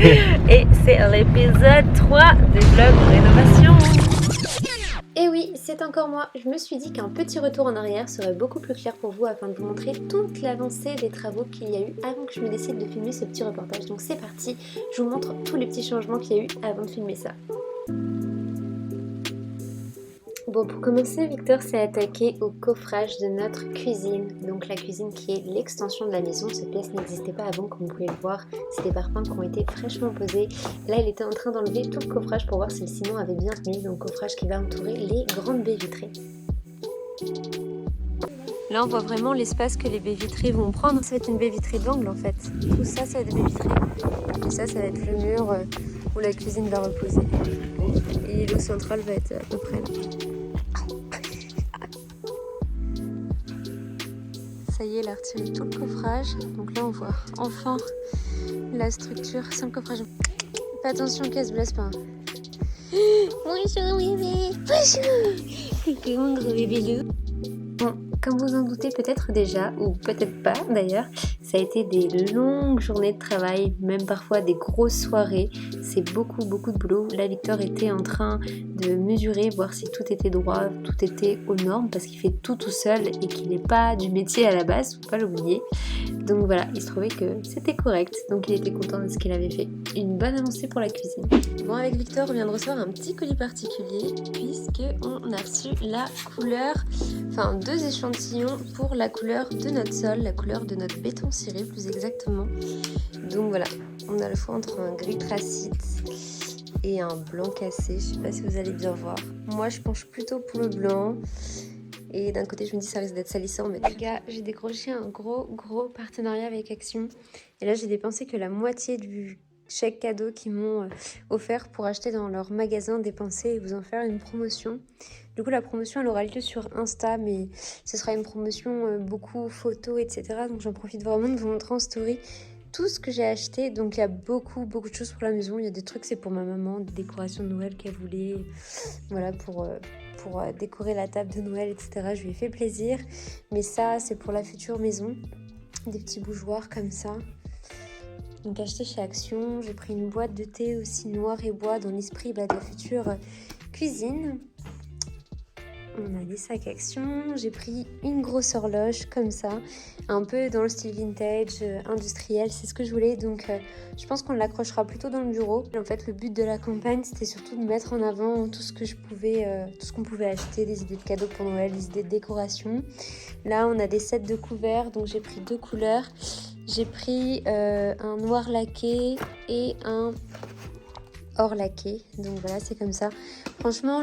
Et c'est l'épisode 3 des vlogs rénovation. Et oui, c'est encore moi. Je me suis dit qu'un petit retour en arrière serait beaucoup plus clair pour vous afin de vous montrer toute l'avancée des travaux qu'il y a eu avant que je me décide de filmer ce petit reportage. Donc c'est parti, je vous montre tous les petits changements qu'il y a eu avant de filmer ça. Bon, pour commencer, Victor s'est attaqué au coffrage de notre cuisine. Donc la cuisine qui est l'extension de la maison. Cette pièce n'existait pas avant, comme vous pouvez le voir. C'est des parpaings qui ont été fraîchement posés. Là, il était en train d'enlever tout le coffrage pour voir si le ciment avait bien tenu. Donc coffrage qui va entourer les grandes baies vitrées. Là, on voit vraiment l'espace que les baies vitrées vont prendre. Ça va être une baie vitrée d'angle en fait. Tout ça, ça va être des baies vitrées. Et ça va être le mur où la cuisine va reposer. Et l'eau centrale va être à peu près là. Ça y est, elle a retiré tout le coffrage. Donc là, on voit enfin la structure sans le coffrage. Fais attention qu'elle se blesse pas. Bonjour bébé. Bonjour. Mon gros bébé loup. Bon, comme vous en doutez peut-être déjà, ou peut-être pas d'ailleurs, ça a été des longues journées de travail, même parfois des grosses soirées. C'est beaucoup de boulot. Là, Victor était en train de mesurer, voir si tout était droit, tout était aux normes, parce qu'il fait tout seul et qu'il n'est pas du métier à la base, faut pas l'oublier. Donc voilà, il se trouvait que c'était correct, donc il était content de ce qu'il avait fait. Une bonne avancée pour la cuisine. Bon, avec Victor, on vient de recevoir un petit colis particulier, puisqu'on a reçu la couleur, enfin 2 échantillons pour la couleur de notre sol, la couleur de notre béton ciré plus exactement. Donc voilà, on a le choix entre un gris tracite et un blanc cassé, je sais pas si vous allez bien voir. Moi je penche plutôt pour le blanc. Et d'un côté, je me dis ça risque d'être salissant, mais les gars, j'ai décroché un gros partenariat avec Action. Et là, j'ai dépensé que la moitié du chèque cadeau qu'ils m'ont offert pour acheter dans leur magasin, dépenser et vous en faire une promotion. Du coup, la promotion, elle aura lieu sur Insta, mais ce sera une promotion beaucoup photos, etc. Donc, j'en profite vraiment de vous montrer en story tout ce que j'ai acheté. Donc, il y a beaucoup de choses pour la maison. Il y a des trucs, c'est pour ma maman, des décorations de Noël qu'elle voulait. Voilà, pour décorer la table de Noël, etc. Je lui ai fait plaisir. Mais ça, c'est pour la future maison. Des petits bougeoirs comme ça. Donc acheté chez Action. J'ai pris une boîte de thé aussi noir et bois dans l'esprit de la future cuisine. On a des sacs Action. J'ai pris une grosse horloge comme ça, un peu dans le style vintage, industriel, c'est ce que je voulais. Donc je pense qu'on l'accrochera plutôt dans le bureau. En fait, le but de la campagne, c'était surtout de mettre en avant tout ce que tout ce qu'on pouvait acheter, des idées de cadeaux pour Noël, des idées de décoration. Là, on a des sets de couverts, donc j'ai pris 2 couleurs. J'ai pris un noir laqué et un or laqué. Donc voilà, c'est comme ça. Franchement,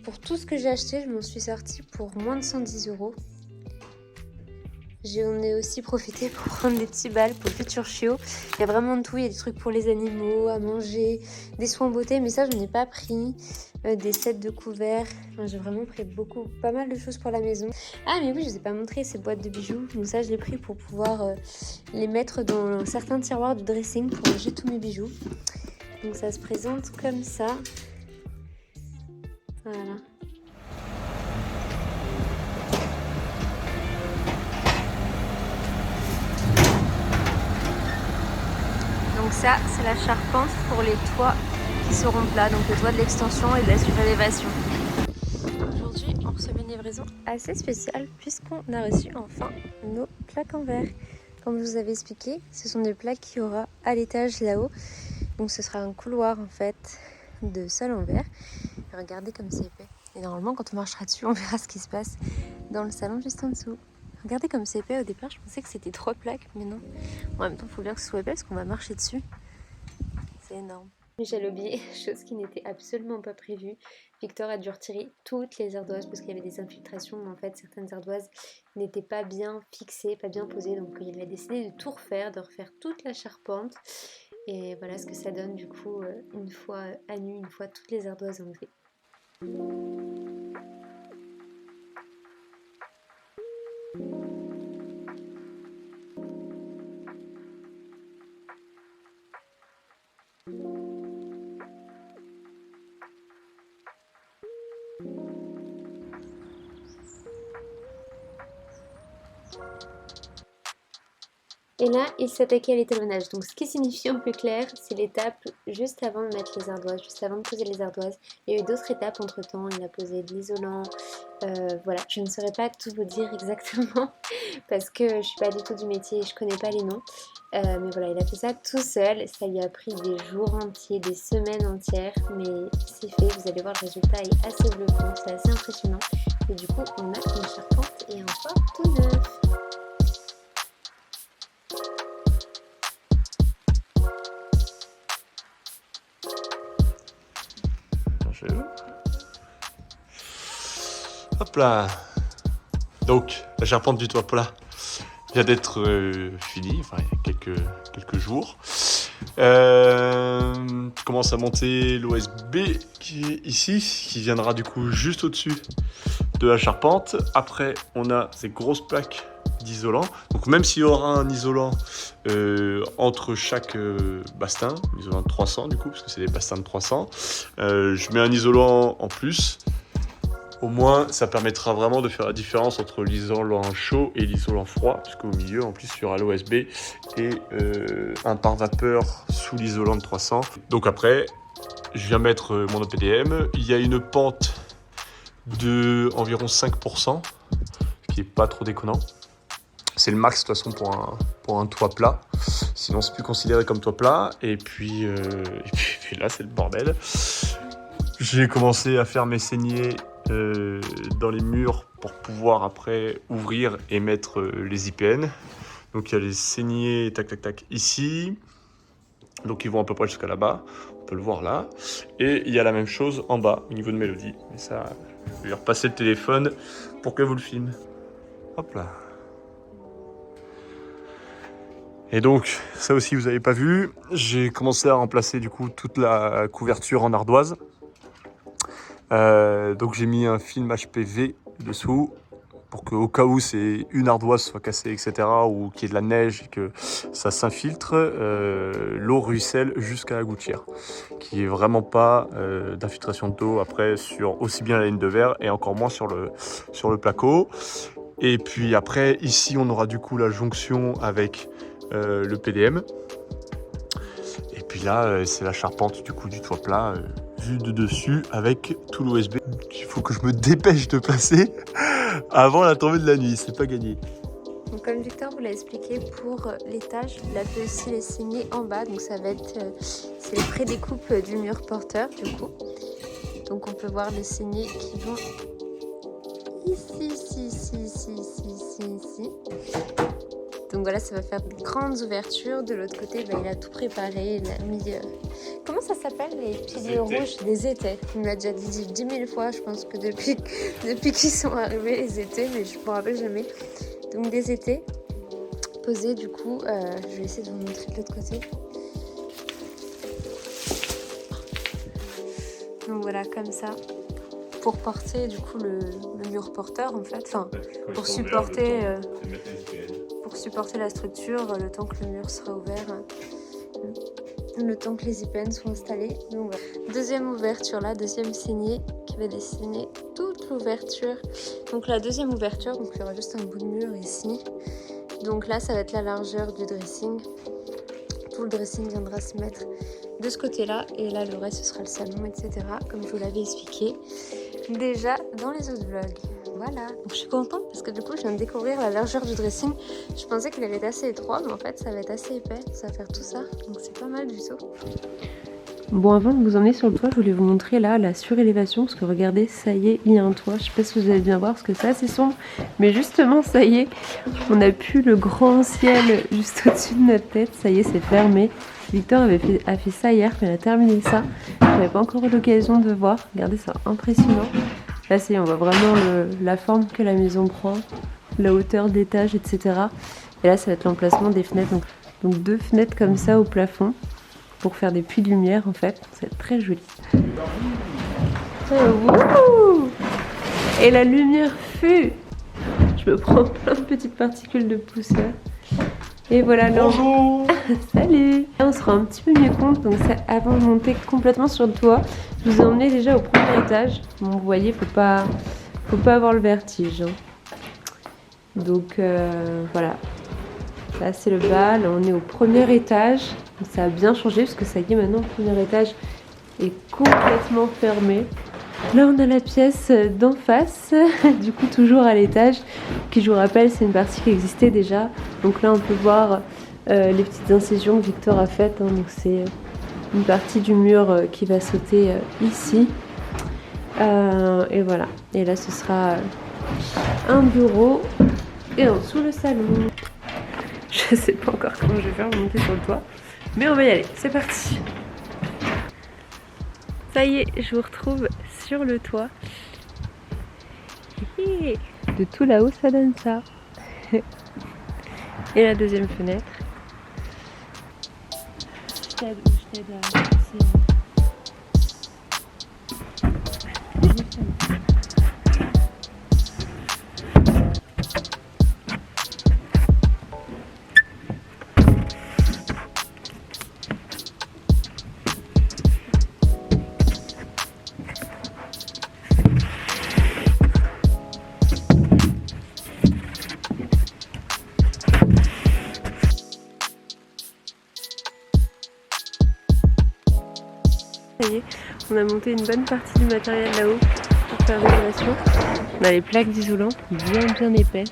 pour tout ce que j'ai acheté, je m'en suis sortie pour moins de 110 €. J'en ai aussi profité pour prendre des petits balles pour le futur chiot. Il y a vraiment de tout. Il y a des trucs pour les animaux, à manger, des soins beauté. Mais ça, je n'ai pas pris. Des sets de couverts. Enfin, j'ai vraiment pris pas mal de choses pour la maison. Ah, mais oui, je ne vous ai pas montré ces boîtes de bijoux. Donc ça, je l'ai pris pour pouvoir les mettre dans certains tiroirs du dressing pour ranger tous mes bijoux. Donc ça se présente comme ça. Voilà. Donc ça, c'est la charpente pour les toits qui seront plats, donc le toit de l'extension et de la surélévation. Aujourd'hui, on reçoit une livraison assez spéciale puisqu'on a reçu enfin nos plaques en verre. Comme je vous avais expliqué, ce sont des plaques qu'il y aura à l'étage là-haut. Donc ce sera un couloir en fait de sol en verre. Et regardez comme c'est épais. Et normalement, quand on marchera dessus, on verra ce qui se passe dans le salon juste en dessous. Regardez comme c'est épais. Au départ, je pensais que c'était 3 plaques, mais non. En même temps, il faut bien que ce soit épais parce qu'on va marcher dessus. C'est énorme. J'allais oublier, chose qui n'était absolument pas prévue. Victor a dû retirer toutes les ardoises parce qu'il y avait des infiltrations, mais en fait, certaines ardoises n'étaient pas bien fixées, pas bien posées. Donc, il a décidé de tout refaire, de refaire toute la charpente. Et voilà ce que ça donne du coup, une fois à nu, une fois toutes les ardoises enlevées. Et là, il s'attaquait à l'étalonnage. Donc, ce qui signifie en plus clair, c'est l'étape juste avant de mettre les ardoises, juste avant de poser les ardoises. Il y a eu d'autres étapes entre temps. Il a posé de l'isolant. Voilà, je ne saurais pas tout vous dire exactement parce que je suis pas du tout du métier et je connais pas les noms. Mais voilà, il a fait ça tout seul. Ça lui a pris des jours entiers, des semaines entières. Mais c'est fait, vous allez voir, le résultat est assez bluffant, c'est assez impressionnant. Et du coup, on a une charpente et un toit tout neuf. Hop là. Donc, la charpente du toit plat vient d'être finie, enfin il y a quelques jours. Je commence à monter l'OSB qui est ici, qui viendra du coup juste au-dessus de la charpente. Après, on a ces grosses plaques d'isolant. Donc même s'il y aura un isolant entre chaque bastin, un isolant de 300 du coup, parce que c'est des bastins de 300, je mets un isolant en plus. Au moins, ça permettra vraiment de faire la différence entre l'isolant chaud et l'isolant froid, puisqu'au milieu, en plus, il y aura l'OSB et un pare-vapeur sous l'isolant de 300. Donc après, je viens mettre mon EPDM. Il y a une pente de environ 5%, ce qui n'est pas trop déconnant. C'est le max de toute façon pour un toit plat. Sinon, c'est plus considéré comme toit plat. Et puis là, c'est le bordel. J'ai commencé à faire mes saignées dans les murs pour pouvoir après ouvrir et mettre les IPN. Donc il y a les saignées tac ici, donc ils vont à peu près jusqu'à là-bas, on peut le voir là, et il y a la même chose en bas au niveau de Mélodie. Et ça, je vais lui repasser le téléphone pour que vous le filme. Hop là. Et donc ça aussi vous n'avez pas vu, j'ai commencé à remplacer du coup toute la couverture en ardoise. Donc j'ai mis un film HPV dessous pour qu'au cas où c'est une ardoise soit cassée, etc., ou qu'il y ait de la neige et que ça s'infiltre, l'eau ruisselle jusqu'à la gouttière, qui est vraiment pas d'infiltration d'eau après sur aussi bien la ligne de verre et encore moins sur le placo. Et puis après ici on aura du coup la jonction avec le PDM. Et puis là c'est la charpente du coup du toit plat vue de dessus avec tout l'OSB. Il faut que je me dépêche de passer avant la tombée de la nuit, c'est pas gagné. Donc comme Victor vous l'a expliqué, pour l'étage, il a fait aussi les saignées en bas. Donc ça va être c'est les prédécoupes du mur porteur du coup. Donc on peut voir les saignées qui vont ici. Donc voilà, ça va faire de grandes ouvertures. De l'autre côté, il a tout préparé. Il a mis... comment ça s'appelle les piliers rouges? Des étais. Il me l'a déjà dit 10 000 fois, je pense que depuis qu'ils sont arrivés, les étais, mais je ne me rappelle jamais. Donc des étais posés, du coup, je vais essayer de vous montrer de l'autre côté. Donc voilà, comme ça. Pour porter, du coup, le mur porteur, en fait. Enfin, pour supporter... pour supporter la structure le temps que le mur sera ouvert, le temps que les IPN sont installés. Donc voilà. Deuxième ouverture là, deuxième saignée qui va dessiner toute l'ouverture. Donc la deuxième ouverture, donc il y aura juste un bout de mur ici. Donc là ça va être la largeur du dressing. Tout le dressing viendra se mettre de ce côté-là et là le reste ce sera le salon, etc. Comme je vous l'avais expliqué déjà dans les autres vlogs. Voilà, donc je suis contente parce que du coup je viens de découvrir la largeur du dressing. Je pensais qu'il allait être assez étroit, mais en fait ça va être assez épais, ça va faire tout ça, donc c'est pas mal du tout. Bon, avant de vous emmener sur le toit, je voulais vous montrer là la surélévation, parce que regardez, ça y est, il y a un toit. Je sais pas si vous allez bien voir, parce que c'est assez sombre, mais justement ça y est, on a pu le grand ciel juste au-dessus de notre tête, ça y est, c'est fermé. Victor a fait ça hier, quand il a terminé ça. Je n'avais pas encore eu l'occasion de voir, regardez, c'est impressionnant. Là, c'est, on voit vraiment la forme que la maison prend, la hauteur d'étage, etc. Et là, ça va être l'emplacement des fenêtres. Donc 2 fenêtres comme ça au plafond pour faire des puits de lumière, en fait. Ça va être très joli. Et la lumière fut. Je me prends plein de petites particules de poussière. Et voilà. Bonjour. Salut. Là, on se rend un petit peu mieux compte. Donc ça, avant de monter complètement sur le toit, je vous ai emmené déjà au premier étage. Bon, vous voyez, faut pas avoir le vertige. Hein. Donc voilà. Là c'est le bas, là on est au premier étage. Donc, ça a bien changé parce que ça y est maintenant le premier étage est complètement fermé. Là on a la pièce d'en face, du coup toujours à l'étage, qui je vous rappelle c'est une partie qui existait déjà. Donc là on peut voir les petites incisions que Victor a faites, hein. Donc c'est une partie du mur qui va sauter ici. Et voilà, et là ce sera un bureau et en dessous le salon. Je sais pas encore comment je vais faire monter sur le toit, mais on va y aller, c'est parti. Ça y est, je vous retrouve sur le toit. De tout là-haut, ça donne ça. Et la deuxième fenêtre. Je t'aide à passer. Ça y est, on a monté une bonne partie du matériel là-haut pour faire l'isolation. On a les plaques d'isolant bien épais.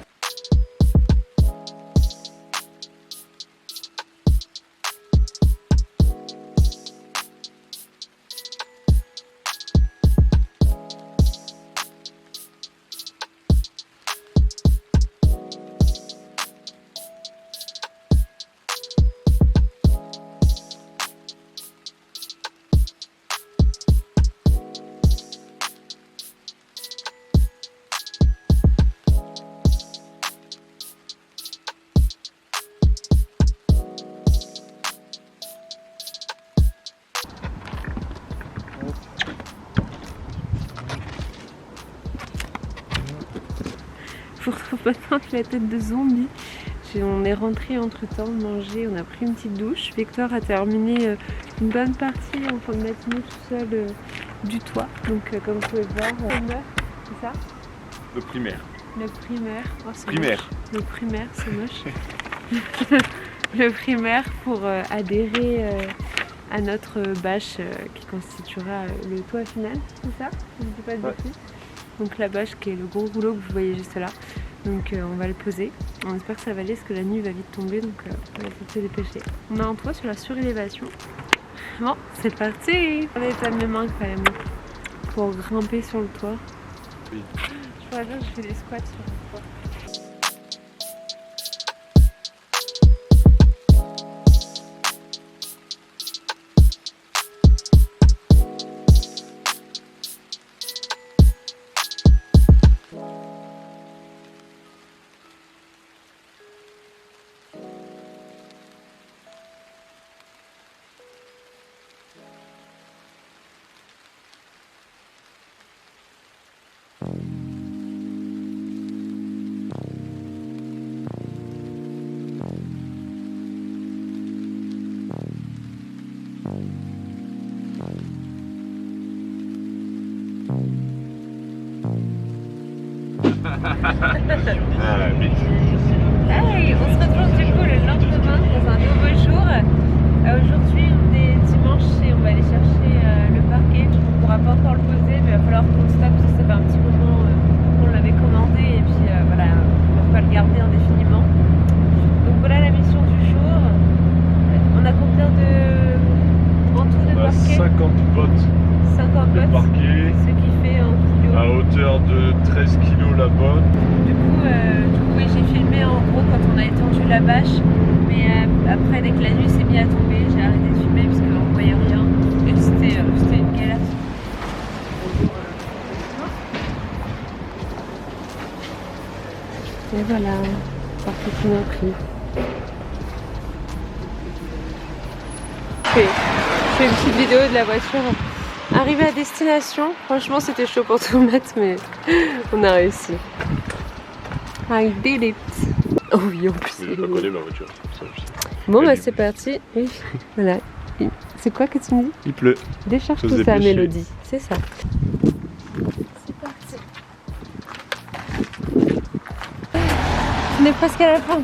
Je vous retrouve maintenant avec la tête de zombie. On est rentré entre temps manger, on a pris une petite douche. Victor a terminé une bonne partie en fin de matinée tout seul du toit. Donc comme vous pouvez voir, c'est ça? Le primaire. Le primaire. Oh, Primaire. Moche. Le primaire, c'est moche. Le primaire pour adhérer à notre bâche qui constituera le toit final, c'est ça? Je ne dis pas de bêtises. Donc la bâche qui est le gros rouleau que vous voyez juste là. Donc on va le poser. On espère que ça va aller parce que la nuit va vite tomber, donc on va se dépêcher. On a un toit sur la surélévation. Bon, c'est parti. On est à mes mains quand même pour grimper sur le toit. Oui. Je pourrais dire que je fais des squats sur le toit. Hey, on se retrouve du coup le lendemain dans un nouveau jour. Aujourd'hui on est dimanche et on va aller chercher le parquet. On ne pourra pas encore le poser, mais il va falloir qu'on le stoppe parce que ça fait un petit moment qu'on l'avait commandé et puis voilà, on ne va pas le garder indéfiniment. Donc voilà la mission du jour. On a combien en tout de parquet? 50 bottes. 50 de bottes. parquet. Ce qui fait un kilo. À hauteur de 13 kg la botte. Du coup, oui, j'ai filmé en gros quand on a étendu la bâche, mais après dès que la nuit s'est mise à tomber, j'ai arrêté de filmer parce qu'on ne voyait rien et c'était une galère. Et voilà, partie qu'on a pris. Je fais une petite vidéo de la voiture. Arrivé à destination, franchement c'était chaud pour tout mettre, mais on a réussi. I did it. Oh oui, en plus. Je la connais ma voiture. Bon bah c'est parti. Oui. Voilà. C'est quoi que tu me dis? Il pleut. Décharge Faut tout se ça, dépêcher. Mélodie. C'est ça. C'est parti. On est presque à la fin.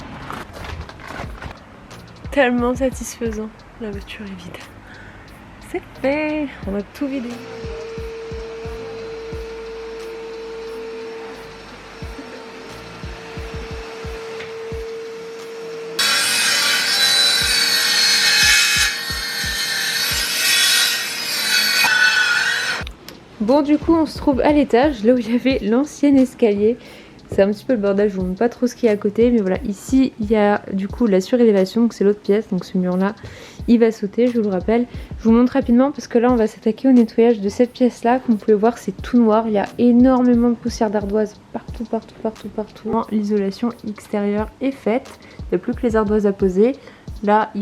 tellement satisfaisant. La voiture est vide. C'est fait, on a tout vidé. Bon, du coup on se trouve à l'étage, là où il y avait l'ancien escalier. C'est un petit peu le bordel, je vous montre pas trop ce qu'il y a à côté, mais voilà, ici il y a du coup la surélévation, donc c'est l'autre pièce, donc ce mur là il va sauter, je vous le rappelle. Je vous montre rapidement parce que là on va s'attaquer au nettoyage de cette pièce là. Comme vous pouvez voir, c'est tout noir, il y a énormément de poussière d'ardoise partout. L'isolation extérieure est faite, il n'y a plus que les ardoises à poser. Là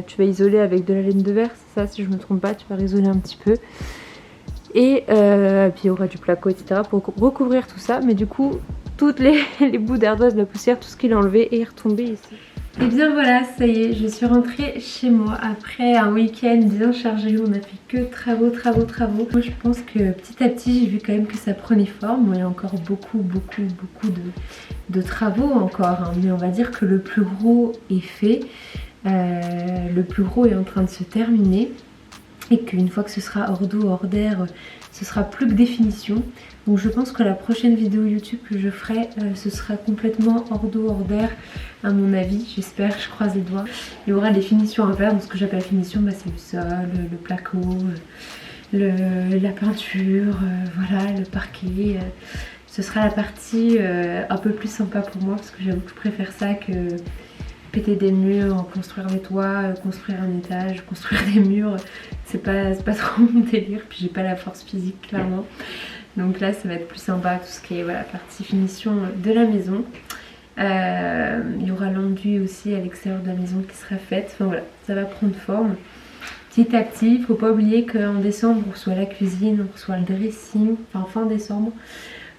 tu vas isoler avec de la laine de verre, c'est ça si je me trompe pas, tu vas isoler un petit peu. Et puis il y aura du placo, etc. pour recouvrir tout ça, mais du coup toutes les bouts d'ardoise, de la poussière, tout ce qu'il a enlevé est retombé ici. Et bien voilà, ça y est, je suis rentrée chez moi après un week-end bien chargé. On a fait que travaux. Moi je pense que petit à petit j'ai vu quand même que ça prenait forme. Bon, il y a encore beaucoup de travaux encore, hein, mais on va dire que le plus gros est fait. Le plus gros est en train de se terminer. Et qu'une fois que ce sera hors d'eau, hors d'air, ce sera plus que définition. Donc je pense que la prochaine vidéo YouTube que je ferai, ce sera complètement hors d'eau, hors d'air, à mon avis. J'espère, je croise les doigts. Il y aura des finitions à faire. Donc ce que j'appelle finition, bah, c'est le sol, le placo, la peinture, voilà, le parquet. Ce sera la partie un peu plus sympa pour moi parce que j'avoue que je préfère ça que péter des murs, construire des toits, construire un étage, construire des murs. C'est pas trop mon délire, puis j'ai pas la force physique clairement. Donc là ça va être plus sympa, tout ce qui est voilà, partie finition de la maison. Il y aura l'enduit aussi à l'extérieur de la maison qui sera faite. Enfin voilà, ça va prendre forme petit à petit. Il faut pas oublier qu'en décembre on reçoit la cuisine, on reçoit le dressing, enfin fin décembre.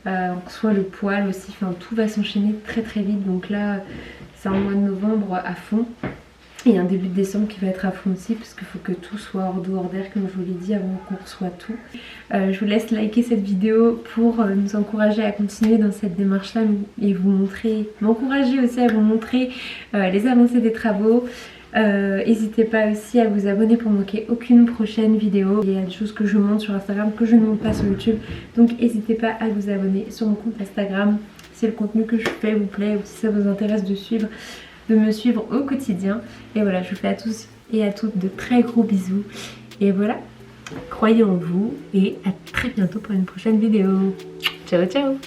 On reçoit le poêle aussi, enfin tout va s'enchaîner très vite. Donc là c'est un mois de novembre à fond. Et un début de décembre qui va être à fond aussi parce qu'il faut que tout soit hors d'eau, hors d'air comme je vous l'ai dit avant qu'on reçoive tout. Je vous laisse liker cette vidéo pour nous encourager à continuer dans cette démarche là et vous montrer, m'encourager aussi à vous montrer les avancées des travaux. N'hésitez pas aussi à vous abonner pour manquer aucune prochaine vidéo. Il y a des choses que je montre sur Instagram que je ne montre pas sur YouTube, donc n'hésitez pas à vous abonner sur mon compte Instagram si le contenu que je fais vous plaît ou si ça vous intéresse de me suivre au quotidien. Et voilà, je vous fais à tous et à toutes de très gros bisous. Et voilà, croyez en vous et à très bientôt pour une prochaine vidéo. Ciao ciao.